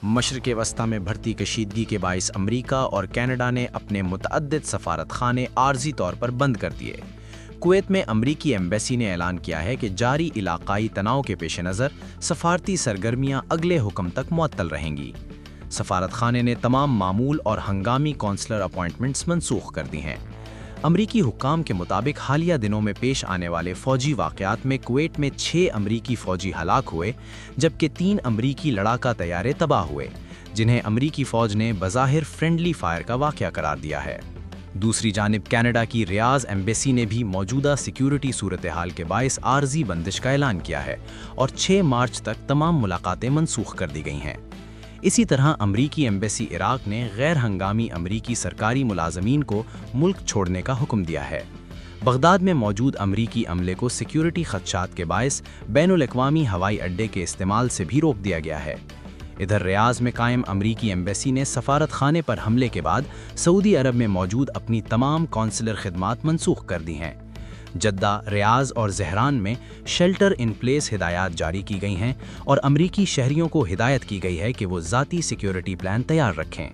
مشرق وسطیٰ میں بڑھتی کشیدگی کے باعث امریکہ اور کینیڈا نے اپنے متعدد سفارت خانے عارضی طور پر بند کر دیے۔ کویت میں امریکی ایمبیسی نے اعلان کیا ہے کہ جاری علاقائی تناؤ کے پیش نظر سفارتی سرگرمیاں اگلے حکم تک معطل رہیں گی۔ سفارت خانے نے تمام معمول اور ہنگامی کونسلر اپائنٹمنٹس منسوخ کر دی ہیں۔ امریکی حکام کے مطابق حالیہ دنوں میں پیش آنے والے فوجی واقعات میں کویت میں 6 امریکی فوجی ہلاک ہوئے، جبکہ 3 امریکی لڑاکا طیارے تباہ ہوئے، جنہیں امریکی فوج نے بظاہر فرینڈلی فائر کا واقعہ قرار دیا ہے۔ دوسری جانب کینیڈا کی ریاض ایمبیسی نے بھی موجودہ سیکیورٹی صورتحال کے باعث عارضی بندش کا اعلان کیا ہے اور 6 مارچ تک تمام ملاقاتیں منسوخ کر دی گئی ہیں۔ اسی طرح امریکی ایمبیسی عراق نے غیر ہنگامی امریکی سرکاری ملازمین کو ملک چھوڑنے کا حکم دیا ہے۔ بغداد میں موجود امریکی عملے کو سیکیورٹی خدشات کے باعث بین الاقوامی ہوائی اڈے کے استعمال سے بھی روک دیا گیا ہے۔ ادھر ریاض میں قائم امریکی ایمبیسی نے سفارت خانے پر حملے کے بعد سعودی عرب میں موجود اپنی تمام کونسلر خدمات منسوخ کر دی ہیں۔ جدہ، ریاض اور ظہران میں شیلٹر ان پلیس ہدایات جاری کی گئی ہیں اور امریکی شہریوں کو ہدایت کی گئی ہے کہ وہ ذاتی سیکیورٹی پلان تیار رکھیں۔